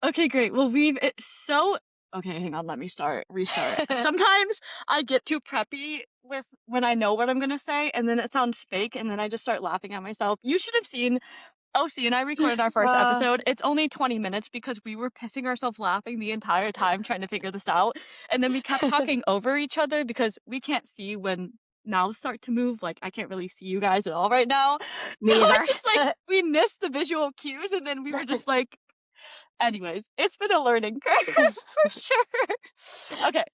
Okay, great. Well, okay, hang on, let me restart. Sometimes I get too preppy with when I know what I'm gonna say, and then it sounds fake, and then I just start laughing at myself. You should have seen OC and I recorded our first Uh, episode. It's only 20 minutes because we were pissing ourselves laughing the entire time trying to figure this out. And then we kept talking over each other because we can't see when mouths start to move. Like, I can't really see you guys at all right now. Me So either. it's just like we missed the visual cues, and then we were just like, anyways, it's been a learning curve for sure. Okay.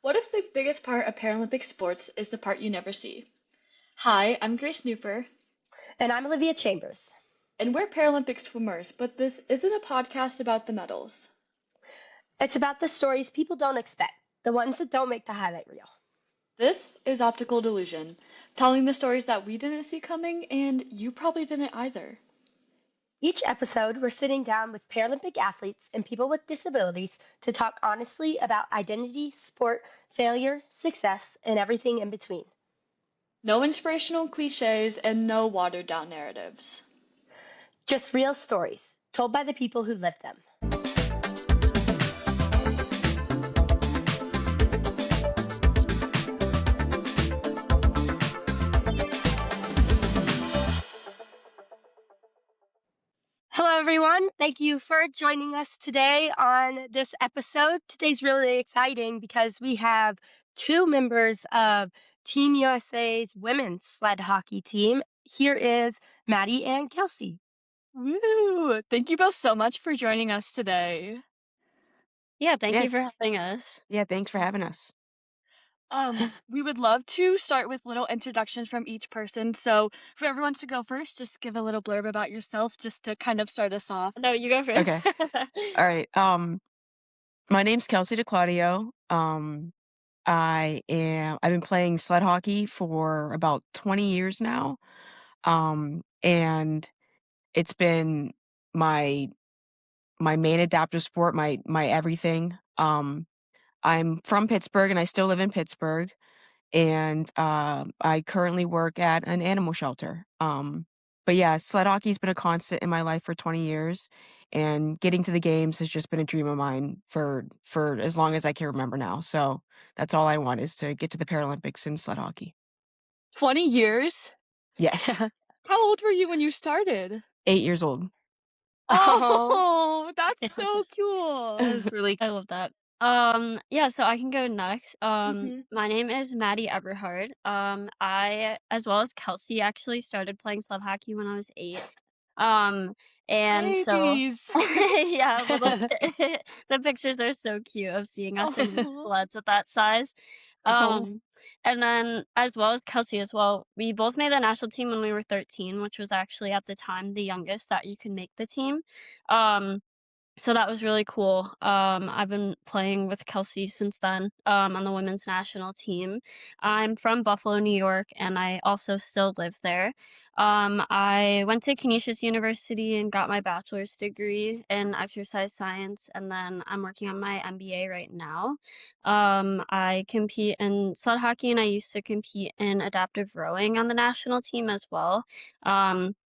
What if the biggest part of Paralympic sports is the part you never see? Hi, I'm Grace Newper. And I'm Olivia Chambers. And we're Paralympic swimmers, but this isn't a podcast about the medals. It's about the stories people don't expect, the ones that don't make the highlight reel. This is Optical Delusion, telling the stories that we didn't see coming and you probably didn't either. Each episode, we're sitting down with Paralympic athletes and people with disabilities to talk honestly about identity, sport, failure, success, and everything in between. No inspirational cliches and no watered down narratives. Just real stories, told by the people who live them. Hello, everyone. Thank you for joining us today on this episode. Today's really exciting because we have two members of Team USA's women's sled hockey team. Here is Maddy and Kelsey. Woo! Thank you both so much for joining us today. Yeah, thank Yeah. you for having us. Yeah, thanks for having us. We would love to start with little introductions from each person. So, if everyone wants to go first, just give a little blurb about yourself just to kind of start us off. No, you go first. Okay. All right. My name's Kelsey DiClaudio. I've been playing sled hockey for about 20 years now. And it's been my main adaptive sport, my everything. I'm from Pittsburgh and I still live in Pittsburgh. And I currently work at an animal shelter. But yeah, sled hockey's been a constant in my life for 20 years, and getting to the games has just been a dream of mine for as long as I can remember now. So that's all I want, is to get to the Paralympics in sled hockey. 20 years? Yes. How old were you when you started? 8 years old. Oh, that's so cool. That's really I love that. Yeah, so I can go next. Mhm. My name is Maddy Eberhard. I, as well as Kelsey, actually started playing sled hockey when I was 8. And so, Babies. yeah, the pictures are so cute of seeing us in the Oh. sleds at that size. Oh. And then as well as Kelsey as well, we both made the national team when we were 13, which was actually at the time the youngest that you could make the team. So that was really cool. I've been playing with Kelsey since then, on the women's national team. I'm from Buffalo, New York, and I also still live there. I went to Canisius University and got my bachelor's degree in exercise science, and then I'm working on my MBA right now. I compete in sled hockey, and I used to compete in adaptive rowing on the national team as well.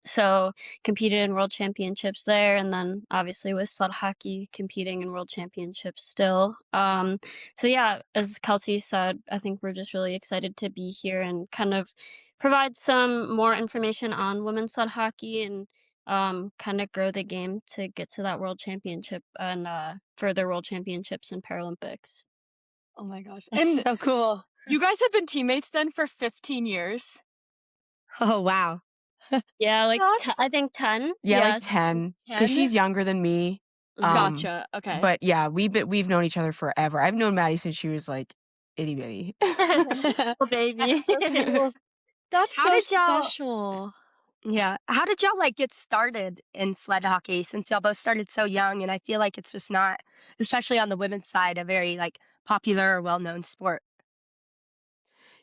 So competed in world championships there, and then obviously with sled hockey competing in world championships still. So yeah, as Kelsey said, I think we're just really excited to be here and kind of provide some more information on women's sled hockey and kind of grow the game to get to that world championship and further world championships and Paralympics. Oh my gosh. That's And so cool. you guys have been teammates then for 15 years? Oh, wow. Yeah, like That's I think 10. Yeah, like 10, because 10? she's younger than me. Gotcha. Okay. But yeah, we've known each other forever. I've known Maddy since she was like itty bitty. Oh, baby. That's so cool. That's How so did y'all- special. Yeah. How did y'all get started in sled hockey, since y'all both started so young? And I feel like it's just not, especially on the women's side, a very popular or well-known sport.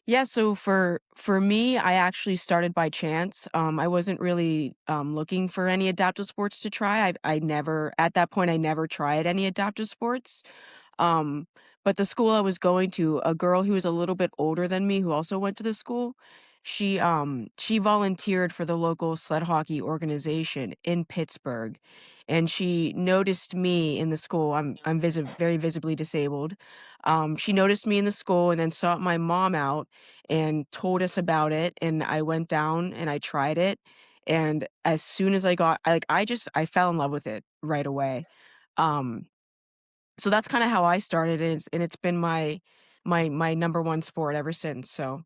Yeah, so for me, I actually started by chance. I wasn't really looking for any adaptive sports to try. I never, at that point, I never tried any adaptive sports. But the school I was going to, a girl who was a little bit older than me, who also went to the school, she volunteered for the local sled hockey organization in Pittsburgh, and she noticed me in the school. Very visibly disabled. She noticed me in the school and then sought my mom out and told us about it, and I went down and I tried it, and as soon as I fell in love with it right away. Um, so that's kind of how I started, and it's been my number one sport ever since. So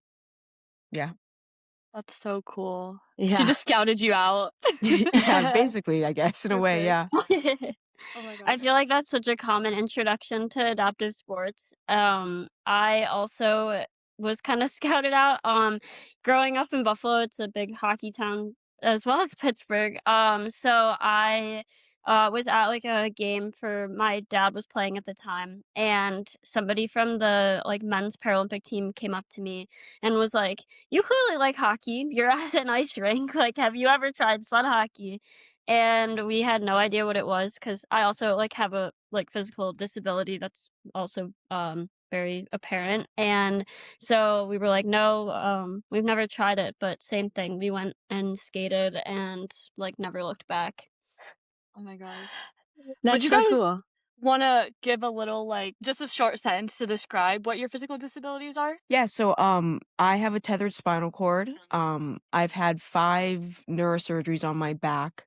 yeah. That's so cool. She Yeah. just scouted you out. Yeah, basically, I guess, in a way, yeah. Oh my I gosh. feel like that's such a common introduction to adaptive sports. I also was kind of scouted out. Growing up in Buffalo, it's a big hockey town as well as Pittsburgh. So I was at like a game for my dad was playing at the time, and somebody from the like men's Paralympic team came up to me and was like, "You clearly like hockey. You're at an ice rink. Like, have you ever tried sled hockey?" And we had no idea what it was because I also like have a like physical disability that's also very apparent. And so we were like, no, we've never tried it, but same thing. We went and skated and like never looked back. Oh my gosh. Would That's you so guys cool. want to give a little, like, just a short sentence to describe what your physical disabilities are? Yeah, so, I have a tethered spinal cord. I've had 5 neurosurgeries on my back,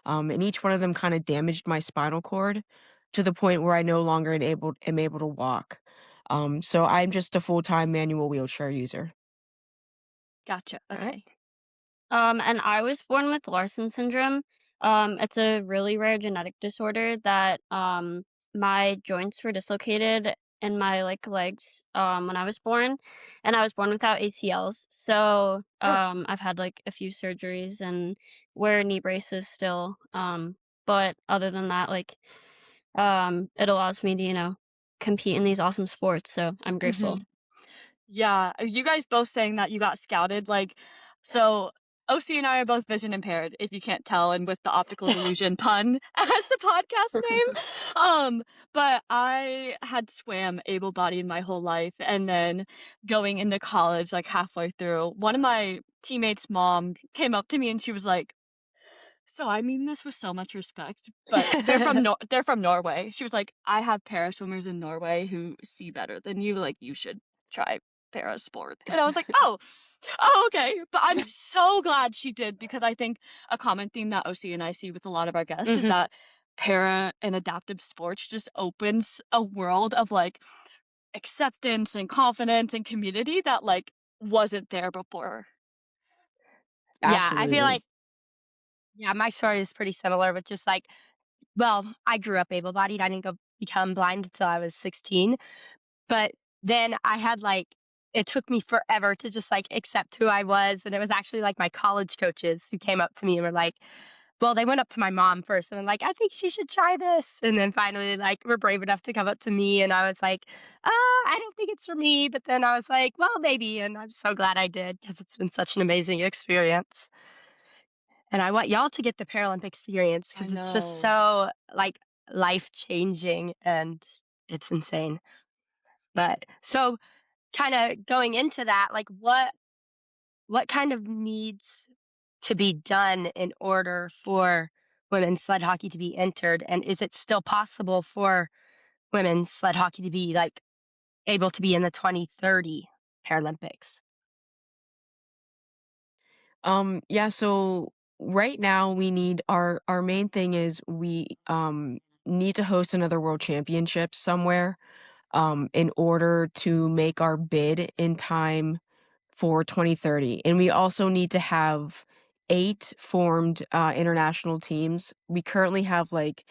and each one of them kinda damaged my spinal cord to the point where I no longer am able to walk. So I'm just a full-time manual wheelchair user. Gotcha. All right. Okay. And I was born with Larson syndrome. It's a really rare genetic disorder that my joints were dislocated in my like legs when I was born, and I was born without ACLs. So Oh, I've had like a few surgeries and wear knee braces still. But other than that, like it allows me to compete in these awesome sports. So I'm grateful. Yeah, you guys both saying that you got scouted, like, so OC and I are both vision impaired, if you can't tell, and with the optical delusion pun as the podcast name. But I had swam able-bodied my whole life, and then going into college, like halfway through, one of my teammates' mom came up to me and she was like, so I mean this with so much respect, but they're from Norway. She was like, I have para swimmers in Norway who see better than you. Like you should try para sport. And I was like, oh, okay. But I'm so glad she did because I think a common theme that OC and I see with a lot of our guests is Mhm. that para and adaptive sports just opens a world of like acceptance and confidence and community that like wasn't there before. Yeah, I feel Absolutely. like yeah, my story is pretty similar, but just like, well, I grew up able-bodied. I didn't go become blind until I was 16, but then I had like it took me forever to just like accept who I was, and it was actually like my college coaches who came up to me and were like, well, they went up to my mom first and like, I think she should try this, and then finally like were brave enough to come up to me, and I was like, I don't think it's for me, but then I was like, well, maybe, and I'm so glad I did because it's been such an amazing experience. And I want y'all to get the Paralympic experience I because it's just know. so like life changing and it's insane. But so kind of going into that, like what kind of needs to be done in order for women's sled hockey to be entered, and is it still possible for women's sled hockey to be like able to be in the 2030 Paralympics? Yeah, so right now we need our main thing is we need to host another world championship somewhere in order to make our bid in time for 2030. And we also need to have 8 formed international teams. We currently have like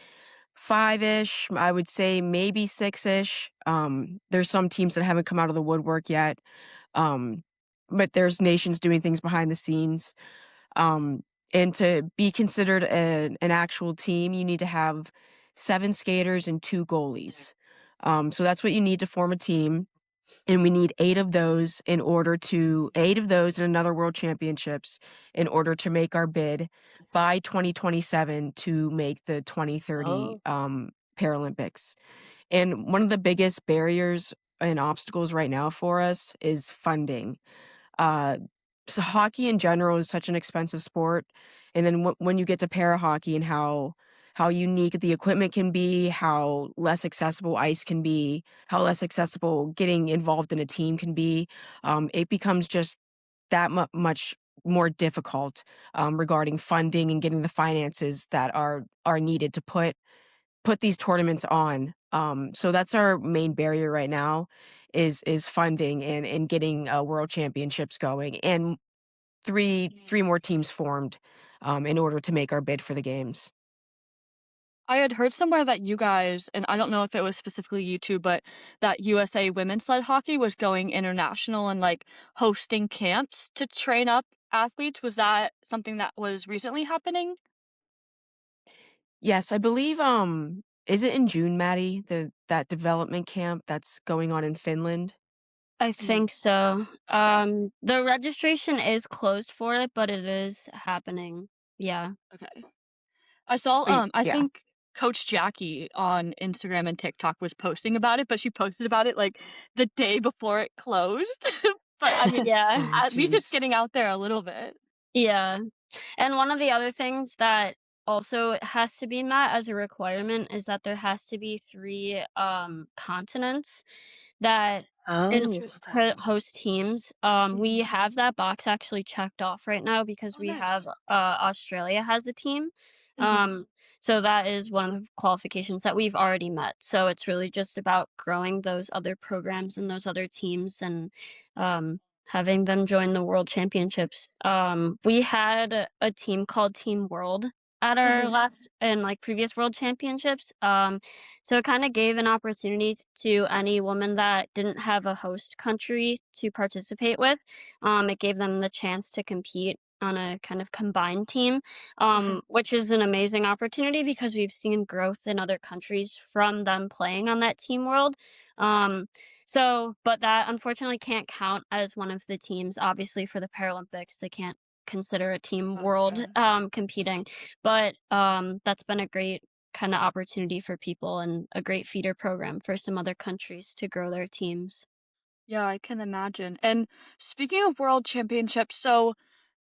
5-ish, I would say maybe 6-ish. There's some teams that haven't come out of the woodwork yet. Um, but there's nations doing things behind the scenes. Um, and to be considered an actual team, you need to have 7 skaters and 2 goalies. So that's what you need to form a team. And we need 8 of those in another world championships in order to make our bid by 2027 to make the 2030 Oh, Paralympics. And one of the biggest barriers and obstacles right now for us is funding. Uh, so hockey in general is such an expensive sport, and then when you get to para hockey and how unique the equipment can be, how less accessible ice can be, how less accessible getting involved in a team can be, it becomes just that much more difficult regarding funding and getting the finances that are needed to put these tournaments on. So that's our main barrier right now is funding and getting world championships going and three more teams formed in order to make our bid for the games. I had heard somewhere that you guys, and I don't know if it was specifically you two, but that USA women's sled hockey was going international and like hosting camps to train up athletes. Was that something that was recently happening? Yes, I believe is it in June, Maddie, that development camp that's going on in Finland? I think so. The registration is closed for it, but it is happening. Yeah. Okay. I saw But I yeah. think Coach Jackie on Instagram and TikTok was posting about it, but she posted about it like the day before it closed. But I mean, Yeah. Oh, at least it's jeez. getting out there a little bit. Yeah. And one of the other things that also has to be met as a requirement is that there has to be 3 continents that Oh, okay. host teams. We Mhm. have that box actually checked off right now because Oh, we nice. have Australia has a team. Mhm. So that is one of the qualifications that we've already met. So it's really just about growing those other programs and those other teams and um having them join the world championships. We had a team called Team World at our Mhm. last and like previous world championships. So it kind of gave an opportunity to any woman that didn't have a host country to participate with. It gave them the chance to compete on a kind of combined team, Mhm. which is an amazing opportunity because we've seen growth in other countries from them playing on that Team World. Um, but that unfortunately can't count as one of the teams. Obviously, for the Paralympics, they can't consider a team world Gotcha. competing. But that's been a great kind of opportunity for people and a great feeder program for some other countries to grow their teams. Yeah, I can imagine. And speaking of world championships, so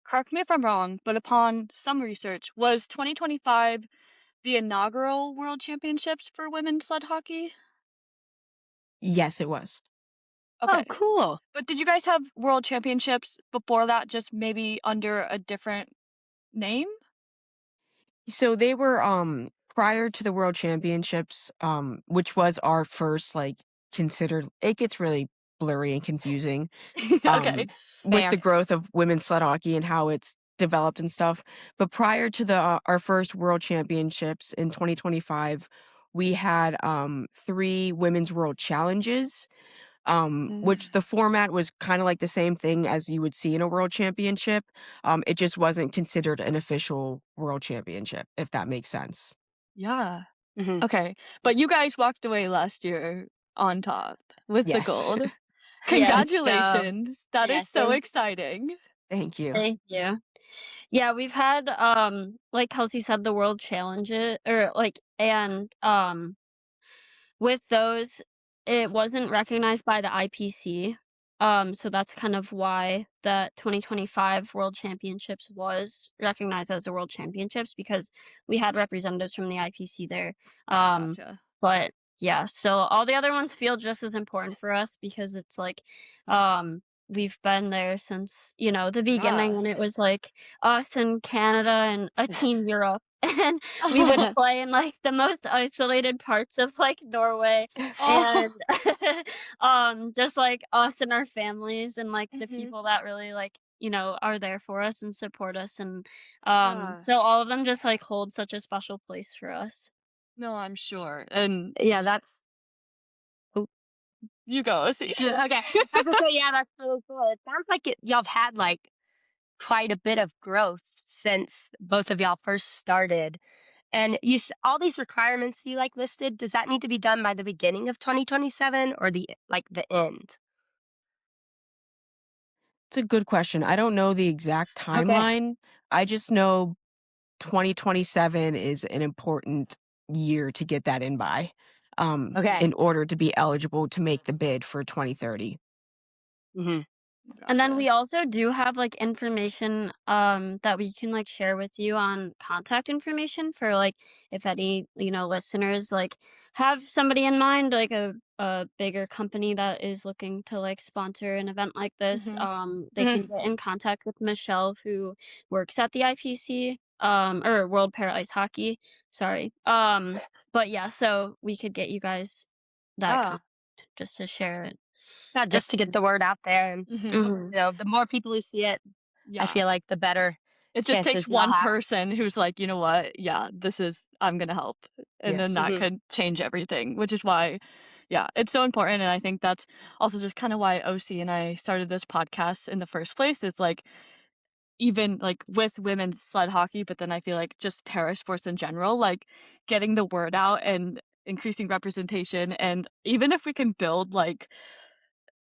correct me if I'm wrong, but upon some research, was 2025 the inaugural world championships for women's sled hockey? Yes, it was. Oh, Okay. cool. But did you guys have world championships before that, just maybe under a different name? So they were prior to the World Championships, which was our first like considered it gets really blurry and confusing Okay. with the Fair. growth of women's sled hockey and how it's developed and stuff. But prior to the our first World Championships in 2025, we had 3 women's world challenges, which Mm. the format was kind of like the same thing as you would see in a world championship. It just wasn't considered an official world championship, if that makes sense. Yeah. Mhm. Okay. But you guys walked away last year on top with the Yes. gold. Yeah, Let's go. Congratulations. That yeah, is so exciting. Thank you. thank you. Yeah, we've had like Kelsey said, the world challenges or like and with those, it wasn't recognized by the IPC, so that's kind of why the 2025 World Championships was recognized as the World Championships because we had representatives from the IPC there. Um, Gotcha. but yeah, so all the other ones feel just as important for us because it's like, we've been there since, the beginning Yeah. when it was like us and Canada and a team Europe. And we would play in, like, the most isolated parts of, like, Norway, Oh. and, just, like, us and our families and, like, the Mhm. people that really, like, are there for us and support us, and, Yeah. so all of them just, like, hold such a special place for us. No, I'm sure. And Yeah, that's oh, you go. See. okay. I was gonna say, yeah, that's really cool. It sounds like y'all have had like quite a bit of growth since both of y'all first started. And all these requirements you like listed, does that need to be done by the beginning of 2027 or the end? It's a good question. I don't know the exact Okay. timeline. I just know 2027 is an important year to get that in by, Okay. in order to be eligible to make the bid for 2030. Hmm. And then Gotcha. we also do have, like, information, that we can, like, share with you on contact information for, like, if any, listeners, like, have somebody in mind, like a bigger company that is looking to, like, sponsor an event like this, Mhm. they can get in contact with Michelle, who works at the IPC, or World Para Ice Hockey, sorry. But yeah, so we could get you guys that Yeah. contact just to share it. Yeah, just to get the word out there, and Mhm. Mhm. the more people who see it, I Yeah. feel like the better It just takes chances you'll one have. person who's like, "You know what? Yeah, I'm gonna help." And then Yes. that Mhm. could change everything, which is why, yeah, it's so important. And I think that's also just kind of why OC and I started this podcast in the first place. It's like, even like with women's sled hockey, but then I feel like just para sports in general, like getting the word out and increasing representation. And even if we can build like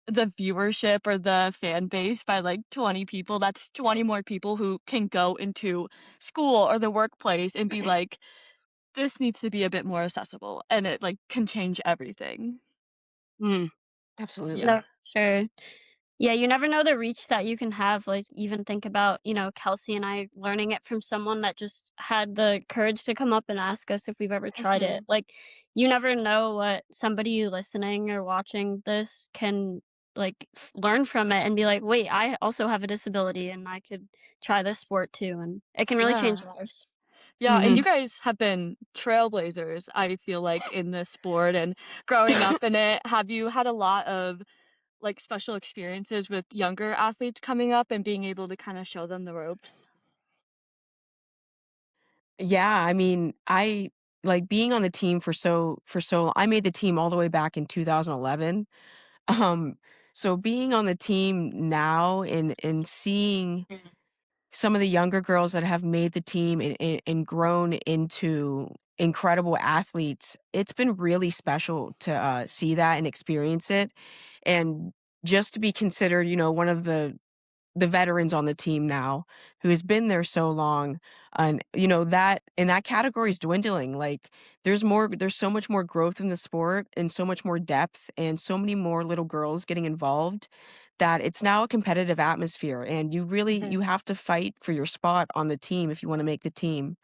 the viewership or the fan base by like 20 people, that's 20 more people who can go into school or the workplace and be like, this needs to be a bit more accessible, and it like can change everything. Mm. Yeah. Absolutely. No, sure. Yeah, you never know the reach that you can have. Like, even think about, Kelsey and I learning it from someone that just had the courage to come up and ask us if we've ever tried it. Mhm. Like, you never know what somebody listening or watching this can, like, learn from it and be like, wait, I also have a disability and I could try this sport too. And it can really Yeah. change lives. Yeah, and you Mhm. guys have been trailblazers, I feel like, in this sport and growing up in it. Have you had a lot of like special experiences with younger athletes coming up and being able to kind of show them the ropes? Yeah, I mean, I like being on the team for so I made the team all the way back in 2011. Um, so being on the team now and seeing some of the younger girls that have made the team and grown into incredible athletes, it's been really special to see that and experience it. And just to be considered, one of the veterans on the team now who has been there so long, and that and that category is dwindling. Like, there's so much more growth in the sport and so much more depth and so many more little girls getting involved, that it's now a competitive atmosphere, and Mhm. you have to fight for your spot on the team if you want to make the team.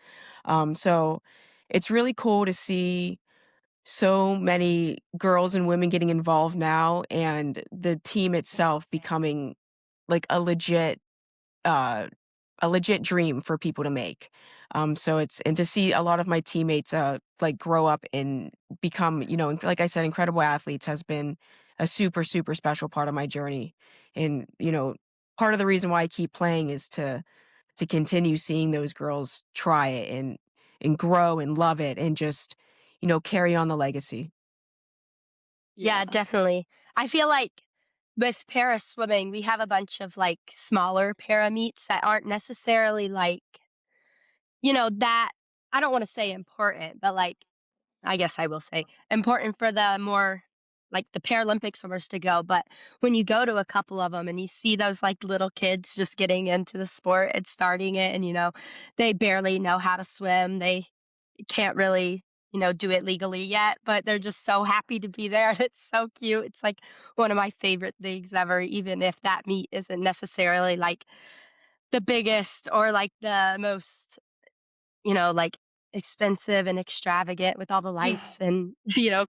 So it's really cool to see so many girls and women getting involved now, and the team itself becoming like uh, a legit dream for people to make. So it's and to see a lot of my teammates like grow up and become, like I said, incredible athletes has been a super, super special part of my journey. And, part of the reason why I keep playing is to continue seeing those girls try it and grow and love it and just, carry on the legacy. Yeah, Yeah. definitely. I feel like with para swimming, we have a bunch of like smaller para meets that aren't necessarily like, that I don't want to say important, but like I guess I will say important for the more like the Paralympic swimmers to go. But when you go to a couple of them and you see those like little kids just getting into the sport and starting it, and they barely know how to swim, they can't really do it legally yet, but they're just so happy to be there. It's so cute. It's like one of my favorite things ever, even if that meet isn't necessarily like the biggest or like the most like expensive and extravagant with all the lights and,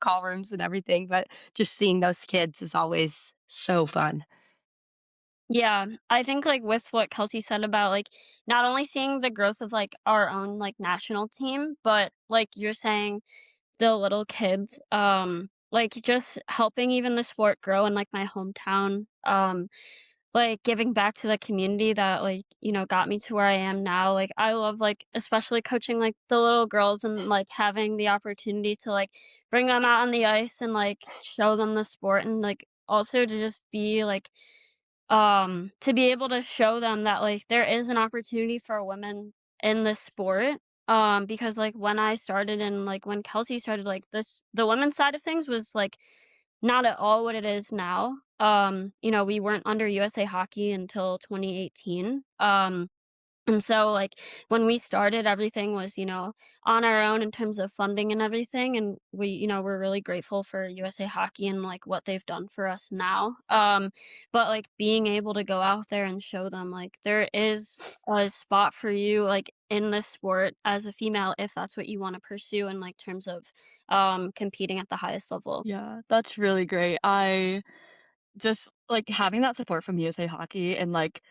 call rooms and everything. But just seeing those kids is always so fun. Yeah, I think, like, with what Kelsey said about, like, not only seeing the growth of, like, our own, like, national team, but, like you're saying, the little kids, like, just helping even the sport grow in, like, my hometown, like, giving back to the community that, like, got me to where I am now. Like, I love, like, especially coaching, like, the little girls and, like, having the opportunity to, like, bring them out on the ice and, like, show them the sport and, like, also to just be, like, to be able to show them that, like, there is an opportunity for women in this sport, because, like, when I started and, like, when Kelsey started, like, the women's side of things was, like, not at all what it is now. We weren't under USA Hockey until 2018, And so, like, when we started, everything was, on our own in terms of funding and everything. And we're really grateful for USA Hockey and like what they've done for us now. But like being able to go out there and show them like there is a spot for you like in this sport as a female if that's what you want to pursue in like terms of competing at the highest level. Yeah, that's really great. I just like having that support from USA Hockey and like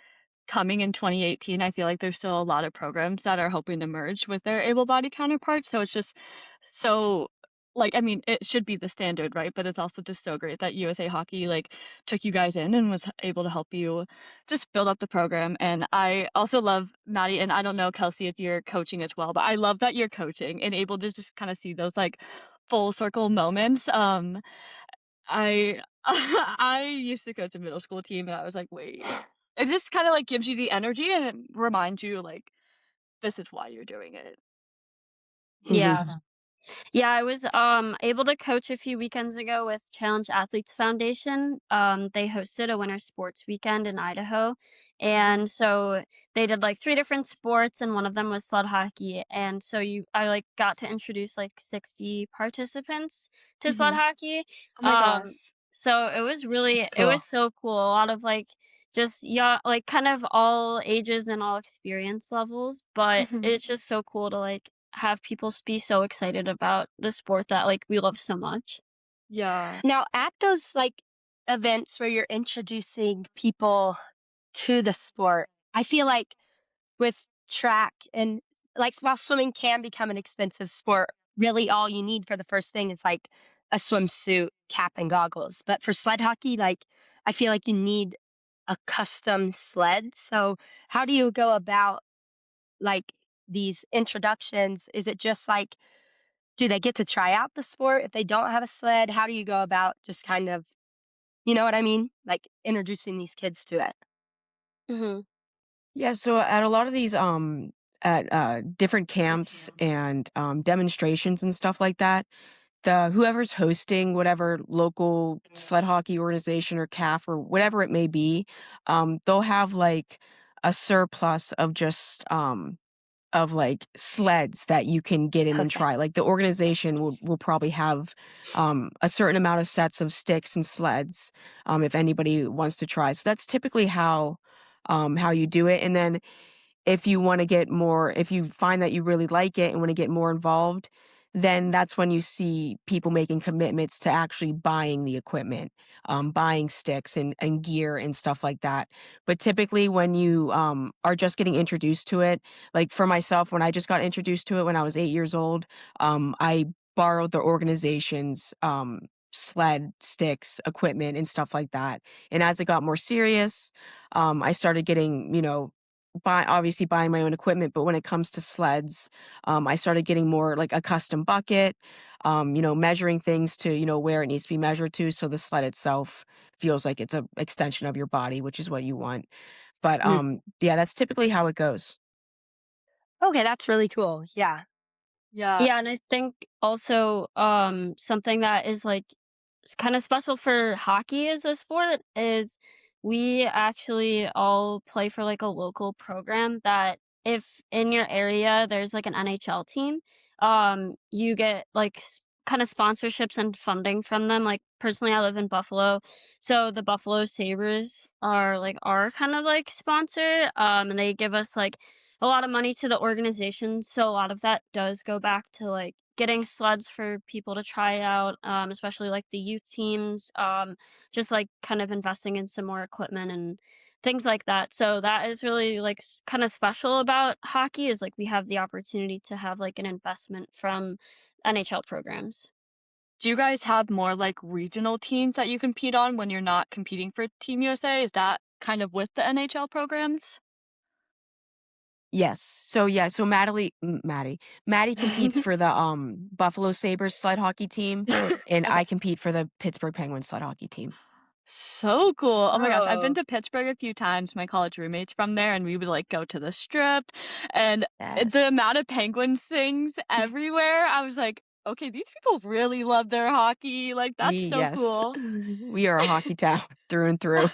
coming in 2018, I feel like there's still a lot of programs that are hoping to merge with their able-bodied counterparts. So it's just so like I mean, it should be the standard, right? But it's also just so great that USA Hockey like took you guys in and was able to help you just build up the program. And I also love Maddy, and I don't know Kelsey if you're coaching as well, but I love that you're coaching and able to just kind of see those like full circle moments. I I used to coach a middle school team and I was like, wait. It just kind of like gives you the energy and it reminds you like this is why you're doing it. Yeah. Mhm. Yeah, I was able to coach a few weekends ago with Challenge Athletes Foundation. They hosted a winter sports weekend in Idaho. And so they did like three different sports and one of them was sled hockey. And so I like got to introduce like 60 participants to sled Hmm. hockey. Oh my Um gosh. so it was That's it was cool. so cool. A lot of like just yeah, like kind of all ages and all experience levels, but Hmm. it's just so cool to like have people be so excited about the sport that like we love so much. Yeah. Now, at those like events where you're introducing people to the sport, I feel like with track and like while swimming can become an expensive sport, really all you need for the first thing is like a swimsuit, cap, and goggles. But for sled hockey, like I feel like you need a custom sled. So, how do you go about like these introductions? Is it just like, do they get to try out the sport if they don't have a sled? How do you go about just kind of, you know what I mean? Like introducing these kids to it. Mhm. Yeah, so at a lot of these at different camps and demonstrations and stuff like that, the whoever's hosting whatever local sled hockey organization or CAF or whatever it may be, they'll have like a surplus of just of like sleds that you can get in and Okay. try. Like the organization will probably have a certain amount of sets of sticks and sleds if anybody wants to try. So that's typically how you do it. And then if you want to get more, if you find that you really like it and want to get more involved, then that's when you see people making commitments to actually buying the equipment, buying sticks and gear and stuff like that. But typically, when you are just getting introduced to it, like for myself, when I just got introduced to it when I was 8 years old, I borrowed the organization's sled sticks equipment and stuff like that. And as it got more serious, I started getting, obviously buying my own equipment, but when it comes to sleds, I started getting more like a custom bucket, measuring things to, where it needs to be measured to. So the sled itself feels like it's a extension of your body, which is what you want. But Mm. yeah, that's typically how it goes. Okay, that's really cool. Yeah. Yeah. Yeah, and I think also something that is like kind of special for hockey as a sport is we actually all play for like a local program that if in your area there's like an NHL team, you get like kind of sponsorships and funding from them. Like personally, I live in Buffalo, so the Buffalo Sabres are like our kind of like sponsor, and they give us like a lot of money to the organization. So a lot of that does go back to like getting sleds for people to try out, especially like the youth teams, just like kind of investing in some more equipment and things like that. So that is really like kind of special about hockey is like we have the opportunity to have like an investment from NHL programs. Do you guys have more like regional teams that you compete on when you're not competing for Team USA? Is that kind of with the NHL programs? Yes. So yeah, so Maddie competes for the Buffalo Sabres sled hockey team, and Okay. I compete for the Pittsburgh Penguins sled hockey team. So cool. Oh my gosh, I've been Oh, to Pittsburgh a few times. My college roommate's from there, and we would like go to the strip, and the Yes. amount of Penguins things everywhere, I was like, okay, these people really love their hockey. Like, that's so Yes. cool. We are a hockey town through and through.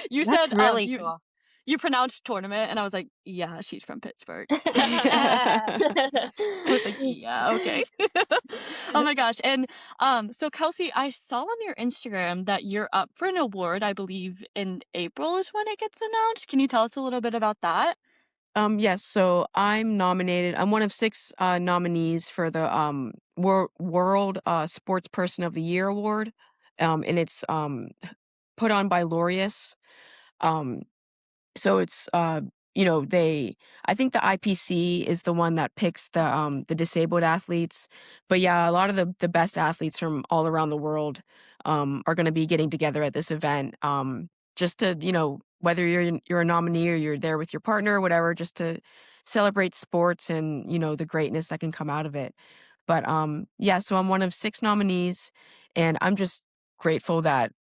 You said that's really cool. you pronounced tournament, and I was like, yeah, she's from Pittsburgh. I was like, yeah, okay. Oh my gosh. And so Kelsey, I saw on your Instagram that you're up for an award, I believe in April is when it gets announced. Can you tell us a little bit about that? Yes, so I'm nominated. I'm one of 6 nominees for the World Sports Person of the Year award. And it's put on by Laureus. Um so it's I think the IPC is the one that picks the disabled athletes. But yeah, a lot of the best athletes from all around the world are going to be getting together at this event, just to, whether you're a nominee or you're there with your partner or whatever, just to celebrate sports and, the greatness that can come out of it. But yeah, so I'm one of 6 nominees, and I'm just grateful that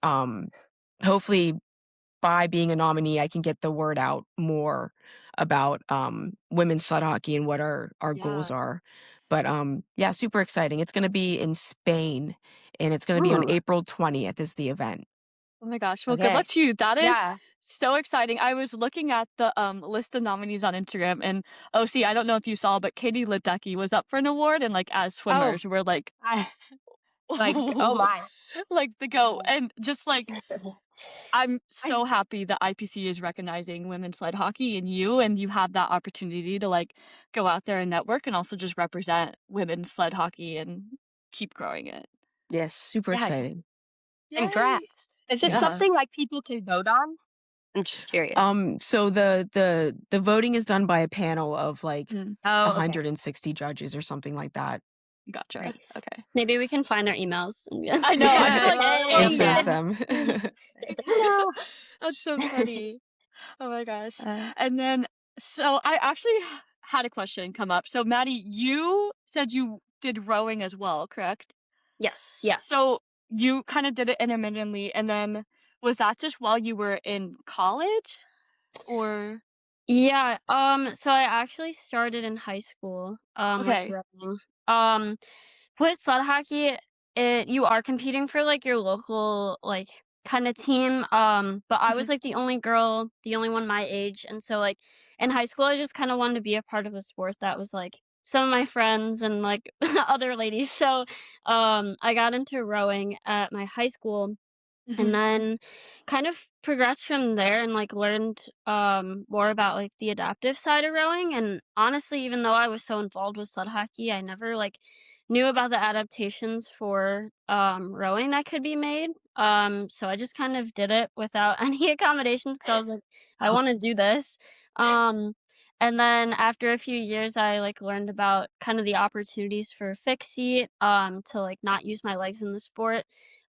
hopefully by being a nominee, I can get the word out more about women's sled hockey and what our goals Yeah. are. But yeah, super exciting. It's going to be in Spain, and it's going to be on Ooh, April 20th is the event. Oh my gosh. Well, good luck okay. to you. That is Yeah. so exciting. I was looking at the list of nominees on Instagram, and oh, see, I don't know if you saw, but Katie Ledecky was up for an award, and like as Oh, swimmers, we're like I like, oh my. like the GOAT. Uh, And just like I'm I so happy that IPC is recognizing women's sled hockey and you have that opportunity to like go out there and network and also just represent women's sled hockey and keep growing it. Yes, super yeah, exciting. Yay. congrats. Is this Yeah. Yes. something like people can vote on? I'm just curious. So the voting is done by a panel of like Mm, Oh, okay. 160 judges or something like that. gotcha. Nice. Okay. Maybe we can find their emails. I know. I'm gonna like stalk Influence Hey. them. them. Hello. That's so funny. Oh my gosh. Uh, And then, so I actually had a question come up. So, Maddie, you said you did rowing as well, correct? Yes, yeah. So you kind of did it intermittently, and then was that just while you were in college, or Yeah, so I actually started in high school, with okay? rowing. Um, with sled hockey, you are competing for like your local like kind of team. But I was Mhm. like the only girl, the only one my age, and so like in high school, I just kind of wanted to be a part of a sport that was like some of my friends and like other ladies. So, I got into rowing at my high school and Mhm. then kind of progressed from there and like learned more about like the adaptive side of rowing. And honestly, even though I was so involved with sled hockey, I never like knew about the adaptations for rowing that could be made. So I just kind of did it without any accommodations because I was like, I oh, want to do this. um and then after a few years, I like learned about kind of the opportunities for fixie, to like not use my legs in the sport.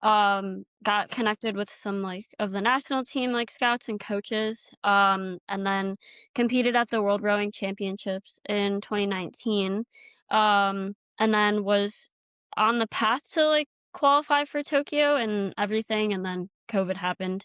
Got connected with some like of the national team like scouts and coaches, and then competed at the World Rowing Championships in 2019, and then was on the path to like qualify for Tokyo and everything, and then COVID happened.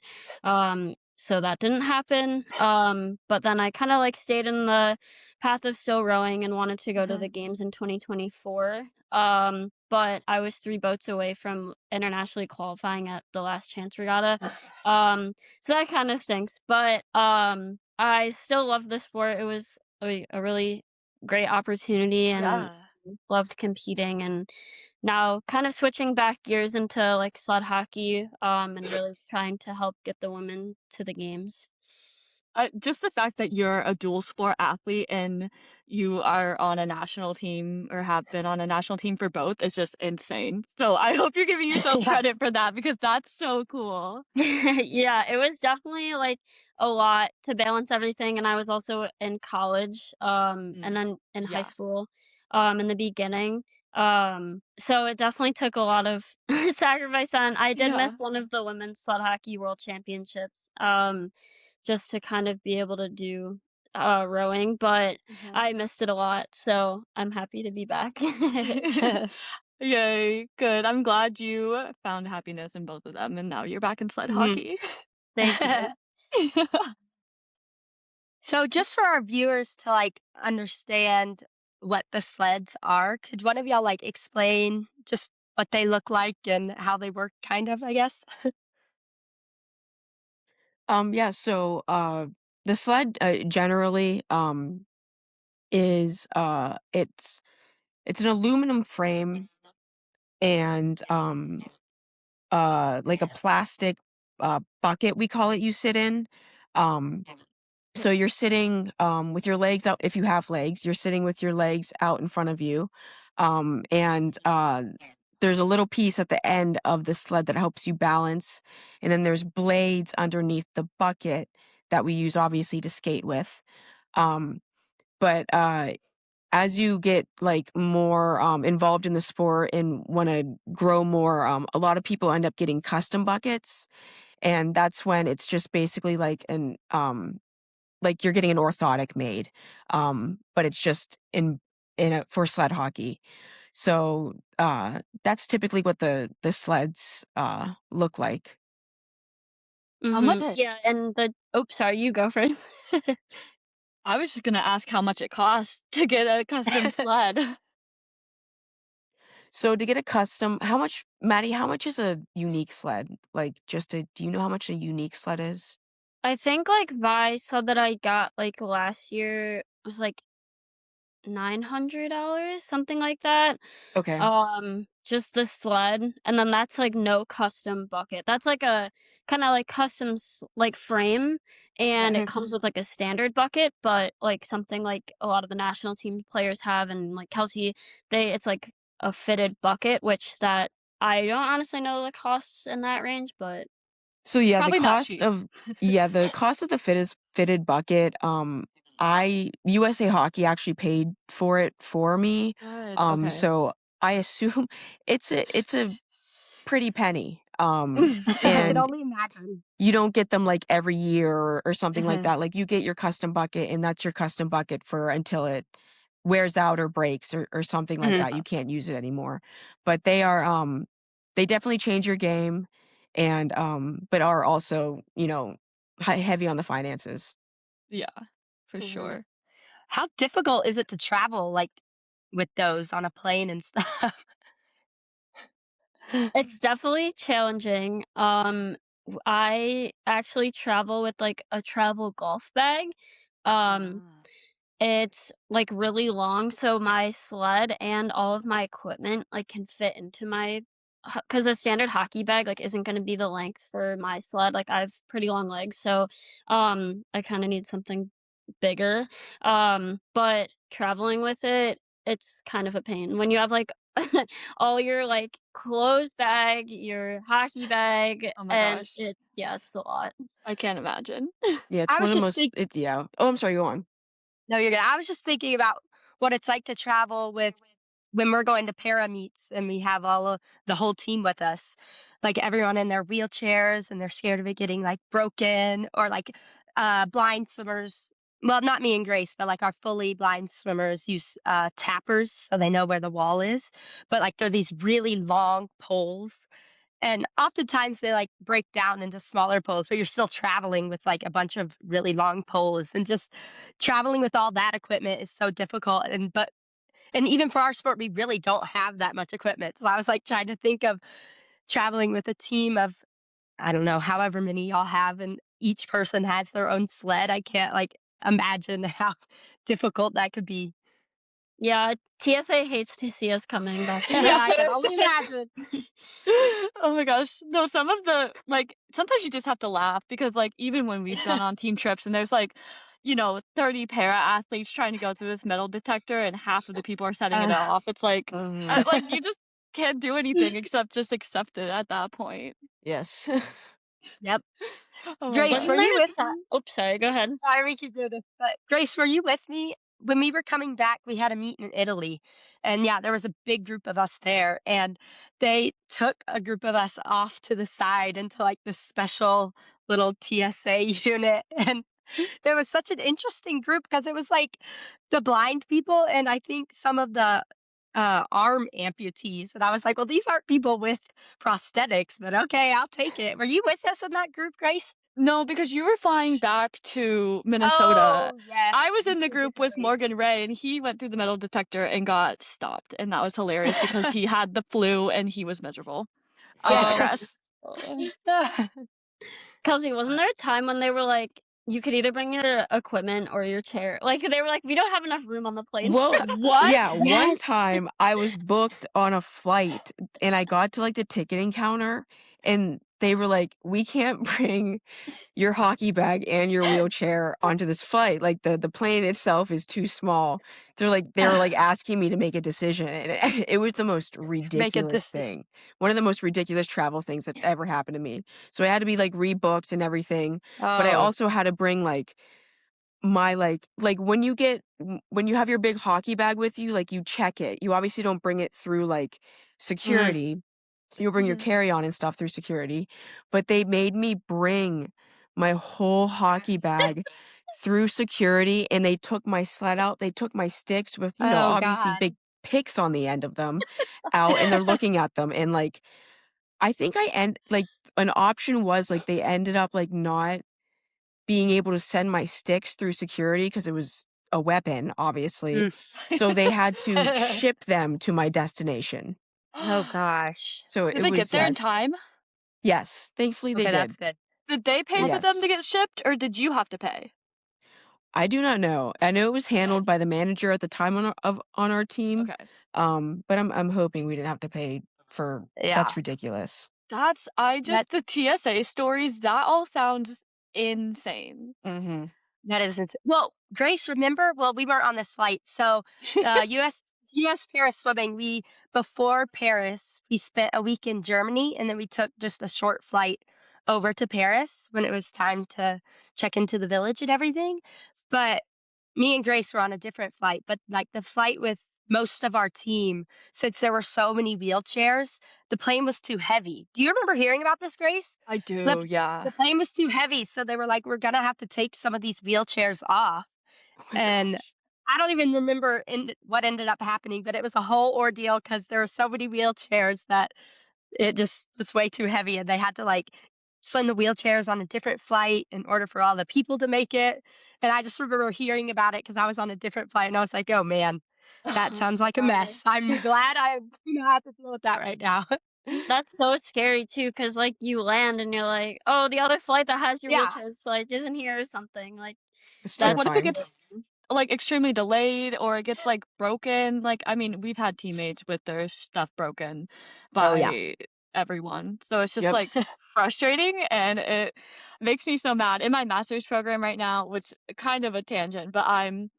So that didn't happen. But then I kind of like stayed in the path of still rowing and wanted to go to Mhm. the games in 2024. But I was 3 boats away from internationally qualifying at the Last Chance Regatta. So that kind of stinks. But I still love the sport. It was a really great opportunity and Yeah. loved competing, and now kind of switching back gears into like sled hockey, and really trying to help get the women to the games. Just the fact that you're a dual sport athlete and you are on a national team or have been on a national team for both is just insane. So I hope you're giving yourself yeah. credit for that because that's so cool. Yeah, it was definitely like a lot to balance everything, and I was also in college, and Mm. then in high Yeah. school, in the beginning. So it definitely took a lot of sacrifice, and I did miss Yeah. one of the women's sled hockey world championships, just to kind of be able to do rowing, but Mhm. I missed it a lot, so I'm happy to be back. Yay, good. I'm glad you found happiness in both of them and now you're back in sled Mhm. hockey. Thank you. So just for our viewers to like understand what the sleds are, could one of y'all like explain just what they look like and how they work kind of, I guess? Yeah, so The sled generally is it's an aluminum frame and like a plastic bucket, we call it, you sit in. So you're sitting with your legs out. If you have legs, you're sitting with your legs out in front of you. And there's a little piece at the end of the sled that helps you balance. And then there's blades underneath the bucket that we use obviously to skate with. But as you get like more involved in the sport and want to grow more, a lot of people end up getting custom buckets, and that's when it's just basically like like you're getting an orthotic made, but it's just for sled hockey. So that's typically what the sleds look like. How Mhm. much? Yeah, and sorry, you go first. I was just gonna ask how much it costs to get a custom sled. So to get a custom, how much, Maddie? How much is a unique sled? Like, do you know how much a unique sled is? I think like my sub that I got like last year was like $900, something like that. Okay. Just the sled, and then that's like no custom bucket. That's like a kind of like custom like frame, and it Mhm. comes with like a standard bucket, but like something like a lot of the national team players have, and like Kelsey, it's like a fitted bucket, which that I don't honestly know the costs in that range, but So yeah, Probably not cheap. the cost of the fitted bucket, I USA Hockey actually paid for it for me. Good. Okay. So I assume it's a pretty penny. I can And only imagine. you don't get them like every year or something like Mhm. that. Like you get your custom bucket and that's your custom bucket for until it wears out or breaks or something like Mhm. that. You can't use it anymore. But they definitely change your game and but are also, heavy on the finances. Yeah, for Mhm. sure. How difficult is it to travel like with those on a plane and stuff? it's definitely challenging. I actually travel with like a travel golf bag. Um, Ah. It's, like, really long, so my sled and all of my equipment, like, can fit into my because a standard hockey bag, like, isn't gonna be the length for my sled, like, I have pretty long legs, so, I kinda need something bigger, but traveling with it, it's kind of a pain. When you have, like, all your, like, clothes bag, your hockey bag, Oh my and gosh. it's a lot. I can't imagine. Yeah, it's I one was of the just most thinking. it's yeah. Oh, I'm sorry, go on. No, you're good. I was just thinking about what it's like to travel with when we're going to para meets and we have all of the whole team with us, like everyone in their wheelchairs and they're scared of it getting like broken or like blind swimmers. Well, not me and Grace, but like our fully blind swimmers use tappers so they know where the wall is. But like they're these really long poles and oftentimes they like break down into smaller poles, but you're still traveling with like a bunch of really long poles and just traveling with all that equipment is so difficult. And even for our sport, we really don't have that much equipment. So I was like trying to think of traveling with a team of, I don't know, however many y'all have, and each person has their own sled. I can't like imagine how difficult that could be. Yeah, TSA hates to see us coming back to Yeah, that. I can only imagine. Oh my gosh. No, some of the like sometimes you just have to laugh because like even when we've gone on team trips and there's like, 30 para athletes trying to go through this metal detector and half of the people are setting it Uh, off. It's like Mhm. like you just can't do anything except just accept it at that point. Yes. yep. Oh my Grace, gosh. Wasn't were you there with a me? Oops, sorry, go ahead. Sorry, we keep doing this. But Grace, were you with me when we were coming back? We had a meet in Italy, and yeah, there was a big group of us there, and they took a group of us off to the side into like this special little TSA unit, and there was such an interesting group because it was like the blind people, and I think some of the arm amputees, and I was like, well, these aren't people with prosthetics, but okay, I'll take it. Were you with us in that group, Grace? No, because you were flying back to Minnesota. Oh, yes. I was You in the two group different with ways. Morgan Ray, and he went through the metal detector and got stopped, and that was hilarious because he had the flu and he was miserable. Yeah. Oh. Cress. Oh. Kelsey, wasn't there a time when they were, like, you could either bring your equipment or your chair. Like, they were like, "We don't have enough room on the plane." Well, What? yeah, one Yes. time I was booked on a flight and I got to like the ticketing counter and they were like, "We can't bring your hockey bag and your wheelchair onto this flight. Like the plane itself is too small." They were like asking me to make a decision. And it was the most Make a ridiculous decision. thing. One of the most ridiculous travel things that's ever happened to me. So I had to be like rebooked and everything. But I Oh. also had to bring like my when when you have your big hockey bag with you, like you check it. You obviously don't bring it through like Mhm. security. You'll bring your Mhm. carry-on and stuff through security, but they made me bring my whole hockey bag through security, and they took my sled out. They took my sticks with, Oh obviously God. big picks on the end of them out, and they're looking at them, and, like, I think an option was, like, they ended up, like, not being able to send my sticks through security because it was a weapon, obviously, Mm. so they had to ship them to my destination. Oh gosh. So Did it they get was there in yes. time? Yes, thankfully they Okay, that's did. good. Did they pay That's for them Yes. to get shipped, or did you have to pay? I do not know. I know it was handled by the manager at the time on our team, Okay. but I'm hoping we didn't have to pay for yeah. that's ridiculous. That The TSA stories, that all sounds insane. Mhm. that isn't well, Grace, remember? Well, we weren't on this flight. So US Paris swimming, we before Paris, we spent a week in Germany and then we took just a short flight over to Paris when it was time to check into the village and everything. But me and Grace were on a different flight, but like the flight with most of our team, since there were so many wheelchairs, the plane was too heavy. Do you remember hearing about this, Grace? I The, do, yeah. the plane was too heavy, so they were like, we're gonna have to take some of these wheelchairs off. Oh my And gosh. I don't even remember what ended up happening, but it was a whole ordeal because there were so many wheelchairs that it just was way too heavy, and they had to like send the wheelchairs on a different flight in order for all the people to make it. And I just remember hearing about it because I was on a different flight, and I was like, "Oh man, that Oh sounds my like a gosh. mess. I'm glad I do not have to deal with that right now." That's so scary too, cause like, you land and you're like, "Oh, the other flight that has your Yeah. wheelchairs, like, isn't here or something." Like, It's Like, that's what if it terrifying. gets, like, extremely delayed or it gets, like, broken? Like, I mean, we've had teammates with their stuff broken Oh yeah. by everyone. So it's just, Yep. like, frustrating, and it makes me so mad. In my master's program right now, which kind of a tangent, but I'm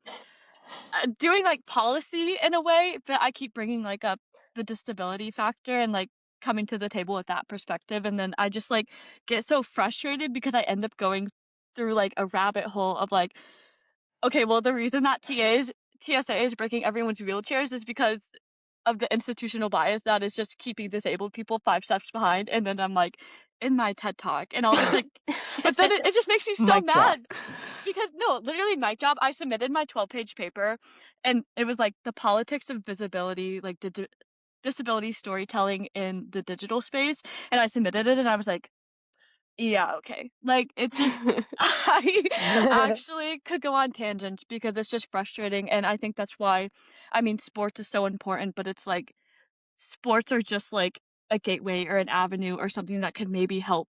doing, like, policy in a way, but I keep bringing, like, up the disability factor and, like, coming to the table with that perspective, and then I just, like, get so frustrated because I end up going through, like, a rabbit hole of, like, okay, well, the reason that TSA is breaking everyone's wheelchairs is because of the institutional bias that is just keeping disabled people 5 steps behind, and then I'm, like, in my TED Talk, and I'll just, like but then it just makes me so Mic drop. mad because no, literally my job, I submitted my 12-page paper, and it was, like, the politics of visibility, like, disability storytelling in the digital space, and I submitted it, and I was like, yeah, okay. Like, it just I actually could go on tangents because it's just frustrating, and I think that's why I mean, sports is so important, but it's like sports are just like a gateway or an avenue or something that could maybe help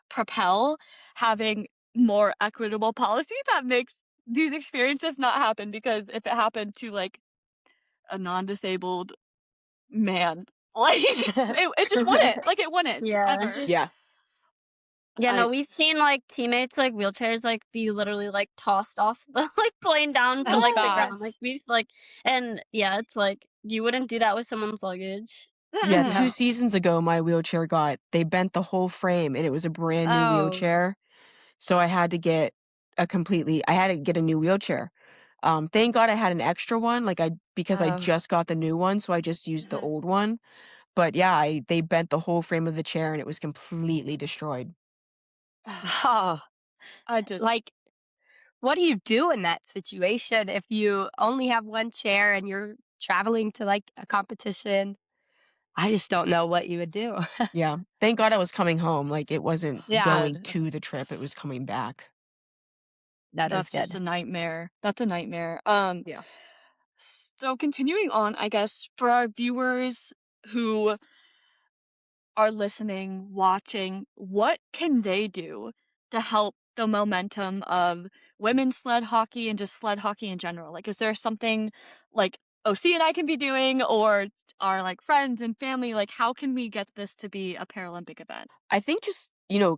propel having more equitable policy that makes these experiences not happen, because if it happened to, like, a non-disabled man, like, it just wouldn't. Like, it wouldn't Yeah. ever. Yeah. Yeah, I no, we've seen, like, teammates, like, wheelchairs, like, be literally, like, tossed off the, like, plane down to, Oh like, the Yes. ground, like, gosh. we've, like and, yeah, it's like, you wouldn't do that with someone's luggage. Yeah, 2 No. seasons ago, my wheelchair they bent the whole frame, and it was a brand new Oh. wheelchair, so I had to get a new wheelchair. Thank God I had an extra one, because I Oh. just got the new one, so I just used the old one. But yeah, they bent the whole frame of the chair, and it was completely destroyed. Oh. I just Like, what do you do in that situation if you only have one chair and you're traveling to like a competition? I just don't know what you would do. Yeah. Thank God I was coming home, it wasn't Yeah, going good. to the trip, it was coming back. that is That's just good. a nightmare. That's a nightmare. Yeah. So continuing on, I guess, for our viewers who are listening, watching, what can they do to help the momentum of women's sled hockey and just sled hockey in general? Like, is there something like OC and I can be doing, or our like friends and family? Like, how can we get this to be a Paralympic event? I think just,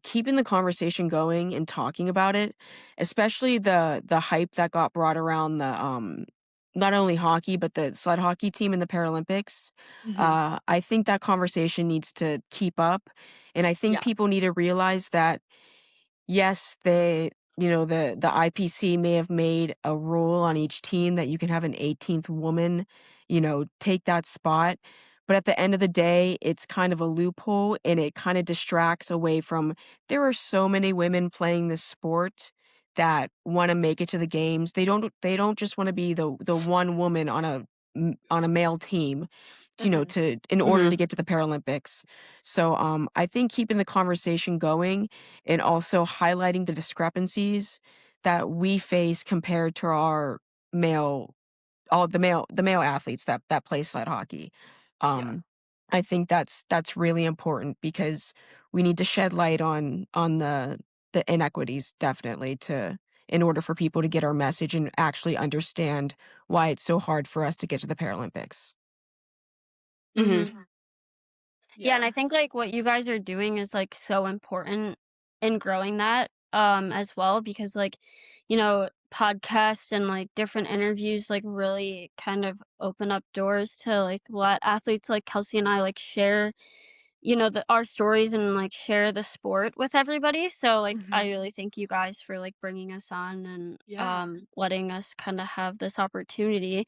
keeping the conversation going and talking about it, especially the hype that got brought around the not only hockey but the sled hockey team in the Paralympics. Mm-hmm. I think that conversation needs to keep up, and I think Yeah. people need to realize that yes, the IPC may have made a rule on each team that you can have an 18th woman, take that spot. But at the end of the day, it's kind of a loophole and it kind of distracts away from there are so many women playing this sport that want to make it to the games. They don't just want to be the one woman on a male team, Mm-hmm. to in order to get to the Paralympics. So I think keeping the conversation going and also highlighting the discrepancies that we face compared to our male the male athletes that play sled hockey. Yeah. I think that's really important because we need to shed light on the inequities definitely to in order for people to get our message and actually understand why it's so hard for us to get to the Paralympics. Mm-hmm. Yeah, and Yeah. I think like what you guys are doing is like so important in growing that as well because like podcasts and like different interviews like really kind of open up doors to like let athletes like Kelsey and I like share our stories and like share the sport with everybody. So like Mm-hmm. I really thank you guys for like bringing us on and Yeah. letting us kind of have this opportunity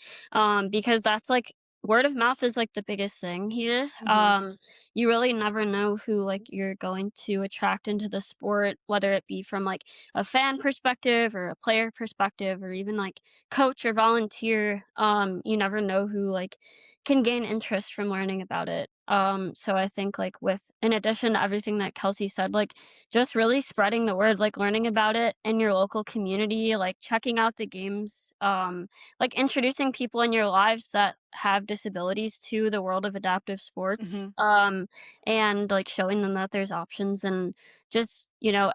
because that's like word of mouth is like the biggest thing here. Mm-hmm. You really never know who like you're going to attract into the sport, whether it be from like a fan perspective or a player perspective or even like coach or volunteer. You never know who like can gain interest from learning about it. So I think like with in addition to everything that Kelsey said, like just really spreading the word, like learning about it in your local community, like checking out the games, like introducing people in your lives that have disabilities to the world of adaptive sports, Mm-hmm. and like showing them that there's options and just,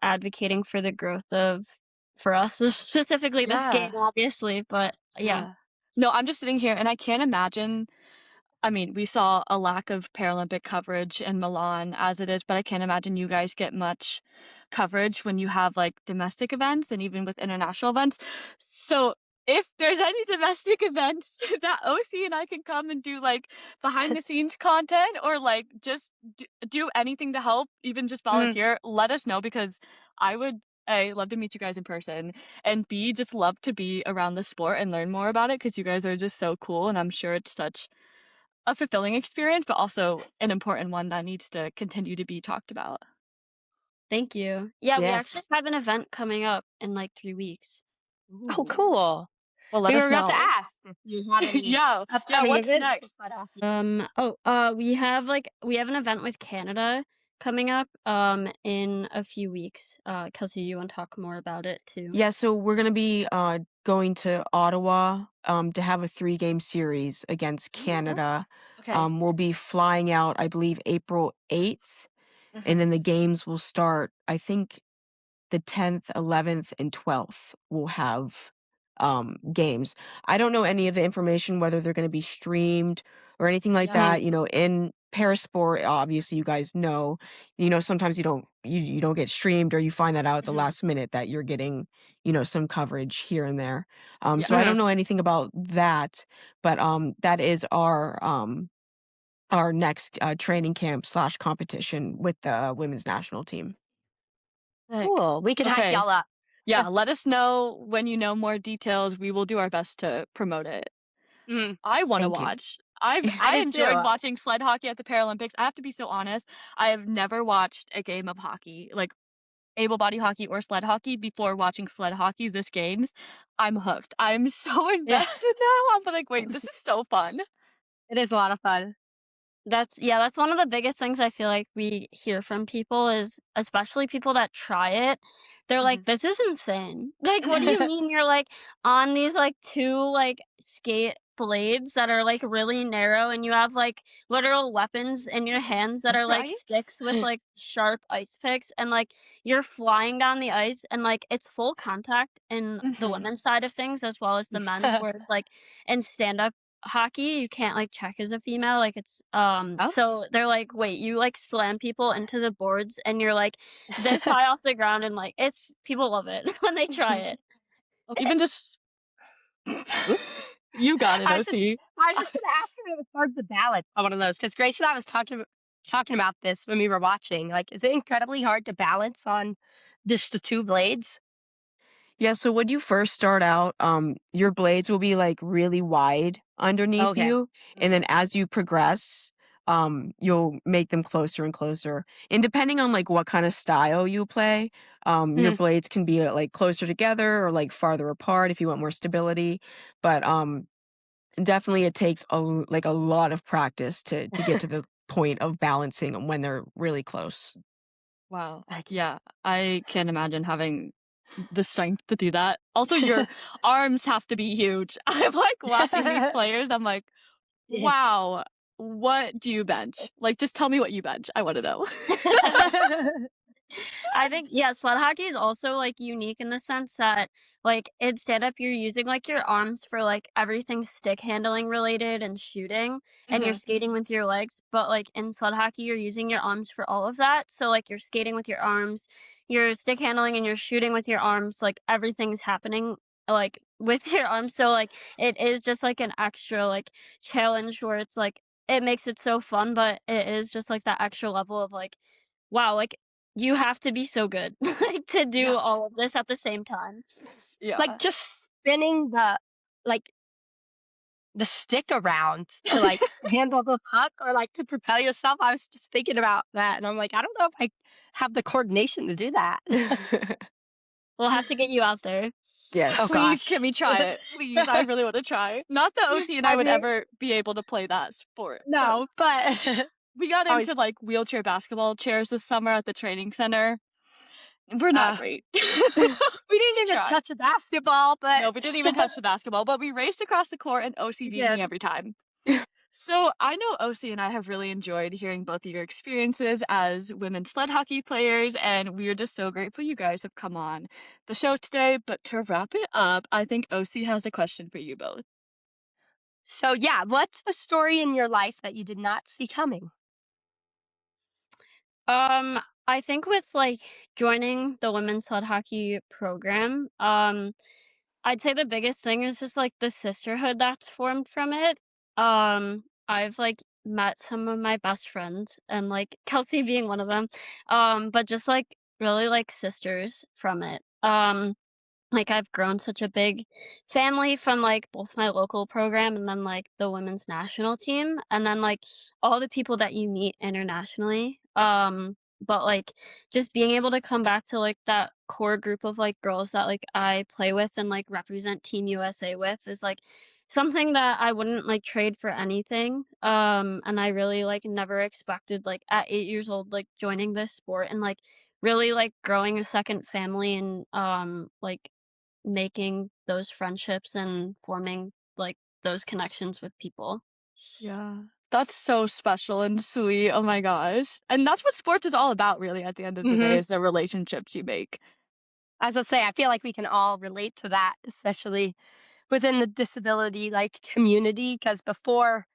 advocating for the growth of for us specifically this Yeah. game, obviously. But yeah. Yeah. No, I'm just sitting here and I can't imagine. I mean, we saw a lack of Paralympic coverage in Milan as it is, but I can't imagine you guys get much coverage when you have like domestic events and even with international events. So if there's any domestic events that OC and I can come and do like behind the scenes content or like just do anything to help, even just Mm. volunteer, let us know because I would A, love to meet you guys in person, and B, just love to be around the sport and learn more about it because you guys are just so cool, and I'm sure it's such a fulfilling experience, but also an important one that needs to continue to be talked about. Thank you. Yeah, we actually Yes. have an event coming up in like 3 weeks. Oh, Ooh. cool. Well, let We were us about to know. ask if you had any Yeah. Yeah, upcoming what's events for next? sled hockey. We have an event with Canada coming up in a few weeks. Kelsey, you want to talk more about it too? Yeah, so we're gonna be going to Ottawa to have a 3-game series against Ooh. Canada. Okay. We'll be flying out, I believe, April 8th, and Mhm. then the games will start, I think, the 10th, 11th, and 12th will have games. I don't know any of the information whether they're going to be streamed or anything like Yeah. that. In Parasport, obviously you guys know, sometimes you don't get streamed or you find that out at the Mhm. last minute that you're getting, some coverage here and there. So Yeah. I don't know anything about that, but that is our next training camp / competition with the women's national team. Sick. Cool. We could hype Okay. y'all up. Yeah, let us know when you know more details. We will do our best to promote it. Mm. I want to Thank you. watch. I I do enjoyed too. watching sled hockey at the Paralympics. I have to be so honest. I have never watched a game of hockey, like able body hockey or sled hockey before watching sled hockey this games. I'm hooked. I'm so Yeah, invested now. I'm like, wait, this is so fun. it is a lot of fun. That's one of the biggest things I feel like we hear from people is especially people that try it. They're like, Mhm. "This is insane." Like, what do you mean you're like on these like two like skate blades that are, like, really narrow, and you have, like, literal weapons in your hands that are, like, Right? sticks with, like, sharp ice picks, and, like, you're flying down the ice, and, like, it's full contact in the Mhm. women's side of things as well as the men's, whereas, like, in stand-up hockey, you can't, like, check as a female, like, it's, Oh. so they're like, "Wait, you, like, slam people into the boards, and you're, like, this high off the ground," and, like, it's people love it when they try it. Even just Oop. you got it, I was just OC. I was just gonna ask if it was hard to balance on one of those because Grace and I was talking about this when we were watching. Like, is it incredibly hard to balance on just the two blades? Yeah, so when you first start out, your blades will be like really wide underneath Okay. you, and then as you progress, you'll make them closer and closer. And depending on like what kind of style you play, your Mhm. blades can be like closer together or like farther apart if you want more stability. But definitely it takes like a lot of practice to get to the point of balancing 'em when they're really close. Wow. I Yeah, I can't imagine having the strength to do that. Also, your arms have to be huge. I'm like watching these players, I'm like, Yeah. wow, what do you bench? Like, just tell me what you bench. I want to know. I think, yeah, sled hockey is also, like, unique in the sense that, like, in stand-up, you're using, like, your arms for, like, everything stick handling related and shooting, and you're Mhm. skating with your legs, but, like, in sled hockey, you're using your arms for all of that, so, like, you're skating with your arms, you're stick handling, and you're shooting with your arms, like, everything's happening, like, with your arms, so, like, it is just, like, an extra, like, challenge where it's, like, it makes it so fun, but it is just, like, that extra level of, like, wow, like, you have to be so good, like, to do Yeah. all of this at the same time. Like, Yeah. just spinning like, the stick around to, like, handle the puck or, like, to propel yourself. I was just thinking about that, and I'm like, "I don't know if I have the coordination to do that." We'll have to get you out there. Oh Yes. Please, can gosh. we try it? Please, I really want to try. Not that OC and I I would mean, ever be able to play that sport, but no, but we got it's always into like wheelchair basketball chairs this summer at the training center. We're not great. we didn't even Try. touch a basketball, but No, we didn't even touch the basketball, but we raced across the court and OC we beat me did. every time. So I know OC and I have really enjoyed hearing both of your experiences as women's sled hockey players, and we are just so grateful you guys have come on the show today. But to wrap it up, I think OC has a question for you both. So, yeah, what's a story in your life that you did not see coming? Um, I think with, like, joining the women's sled hockey program, I'd say the biggest thing is just, like, the sisterhood that's formed from it. I've, like, met some of my best friends and, like, Kelsey being one of them, but just, like, really, like, sisters from it. Like, I've grown such a big family from, like, both my local program and then, like, the women's national team, and then, like, all the people that you meet internationally. But, like, just being able to come back to, like, that core group of, like, girls that, like, I play with and, like, represent Team USA with is, like, something that I wouldn't, like, trade for anything. And I really, like, never expected, like, at 8 years old, like, joining this sport and, like, really, like, growing a second family and, like, making those friendships and forming, like, those connections with people. Yeah. That's so special and sweet. Oh my gosh. And that's what sports is all about, really, at the end of the day, Mhm. is the relationships you make. As I say, I feel like we can all relate to that, especially within the disability like community. Because before,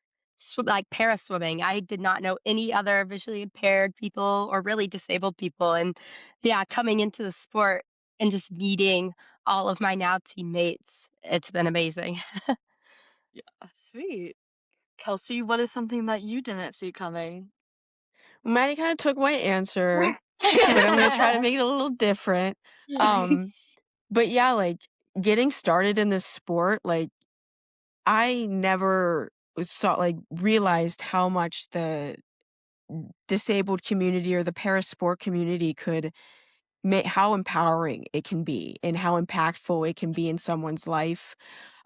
like para swimming, I did not know any other visually impaired people or really disabled people. And yeah, coming into the sport and just meeting all of my now teammates, it's been amazing. Sweet. Kelsey, what is something that you didn't see coming? Maddie kind of took my answer, but I'm gonna try to make it a little different. Um, but yeah, like getting started in this sport, like I never realized how much the disabled community or the parasport community could make, how empowering it can be and how impactful it can be in someone's life.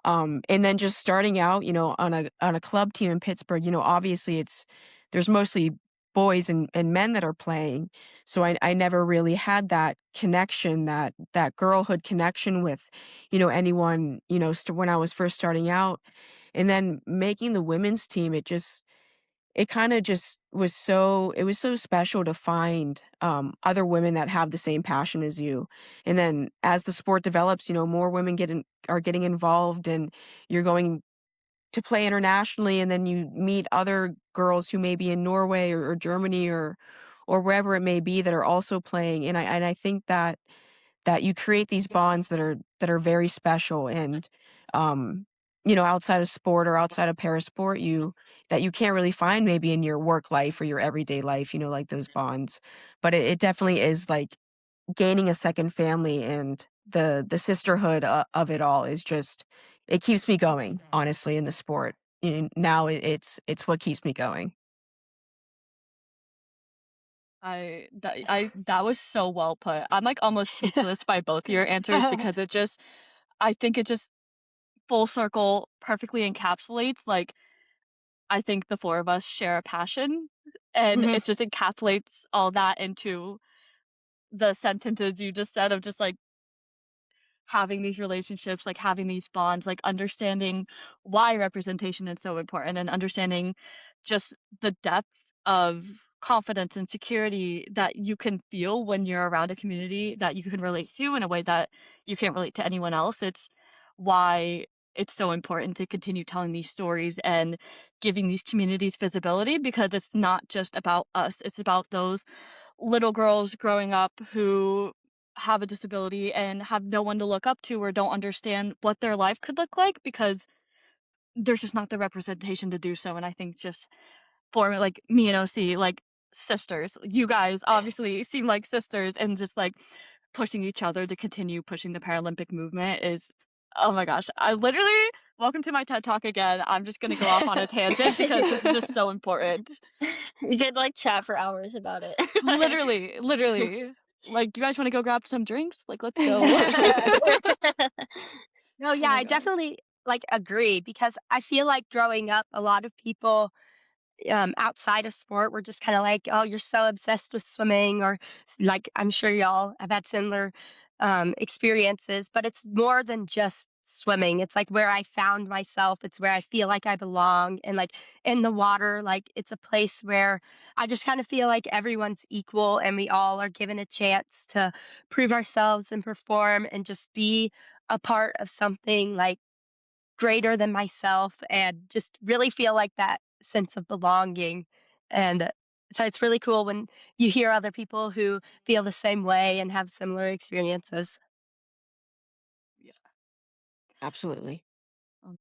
And then just starting out, on a club team in Pittsburgh, obviously there's mostly boys and men that are playing. So I never really had that connection, that girlhood connection with, anyone, when I was first starting out. And then making the women's team, it kind of just was so it was so special to find other women that have the same passion as you. And then as the sport develops, more women are getting involved, and you're going to play internationally, and then you meet other girls who may be in Norway or Germany or wherever it may be that are also playing. And I think that you create these bonds that are very special. And outside of sport or outside of parasport, you can't really find maybe in your work life or your everyday life, like those bonds. But it definitely is like gaining a second family, and the sisterhood of it all is just, it keeps me going, honestly, in the sport. Now it's what keeps me going. That was so well put. I'm like almost speechless by both your answers because I think it just full circle perfectly encapsulates, like, I think the four of us share a passion, and Mhm. it just encapsulates all that into the sentences you just said of just like having these relationships, like having these bonds, like understanding why representation is so important and understanding just the depth of confidence and security that you can feel when you're around a community that you can relate to in a way that you can't relate to anyone else. It's why it's so important to continue telling these stories and giving these communities visibility, because it's not just about us, it's about those little girls growing up who have a disability and have no one to look up to or don't understand what their life could look like because there's just not the representation to do so. And I think just for like me and OC, like sisters, you guys obviously seem like sisters, and just like pushing each other to continue pushing the Paralympic movement is, oh my gosh, I literally, welcome to my TED Talk again. I'm just going to go off on a tangent because this is just so important. We could like chat for hours about it. Literally. Like, you guys want to go grab some drinks? Like, let's go. No, Oh yeah, my I gosh. definitely like agree because I feel like growing up, a lot of people outside of sport were just kind of like, oh, you're so obsessed with swimming, or like I'm sure y'all have had similar experiences, but it's more than just swimming. It's like where I found myself. It's where I feel like I belong, and like in the water, like it's a place where I just kind of feel like everyone's equal and we all are given a chance to prove ourselves and perform and just be a part of something like greater than myself, and just really feel like that sense of belonging. And so it's really cool when you hear other people who feel the same way and have similar experiences. Yeah. Absolutely. Um,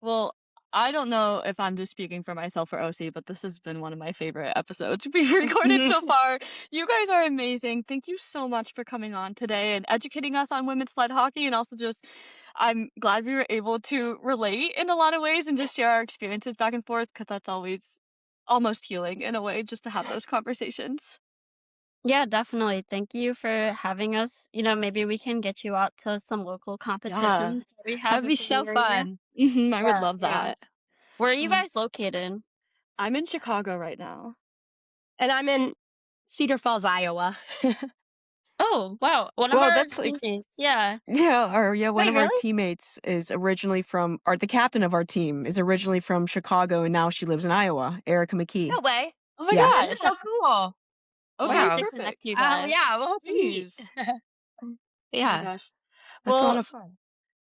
Well, I don't know if I'm just speaking for myself or OC, but this has been one of my favorite episodes we've recorded so far. You guys are amazing. Thank you so much for coming on today and educating us on women's sled hockey. And also just, I'm glad we were able to relate in a lot of ways and just share our experiences back and forth, because that's always almost healing in a way, just to have those conversations. Yeah, definitely. Thank you for having us. Maybe we can get you out to some local Yeah. competitions that we have That'd be within so the area. fun. I would Yeah, love yeah. that. Where are you Um, guys located? I'm in Chicago right now. And I'm in Cedar Falls, Iowa. Oh, wow. One of Well, our that's like, teammates. Yeah. one Wait, of our really? teammates is originally from, or the captain of our team is originally from Chicago, and now she lives in Iowa, Erica No McKee. way. Oh my Yeah. This is so gosh. cool. We'll have Okay, Wow. to perfect. connect you Oh guys. yeah, we'll have to meet. Please. Oh my Yeah, gosh. that's a lot Well, of fun.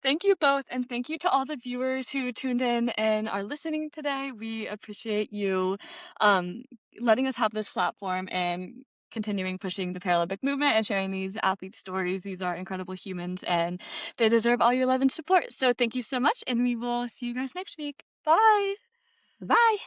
thank you both, and thank you to all the viewers who tuned in and are listening today. We appreciate you um, letting us have this platform and continuing pushing the Paralympic movement and sharing these athlete stories. These are incredible humans, and they deserve all your love and support. So thank you so much, and we will see you guys next week. Bye. Bye.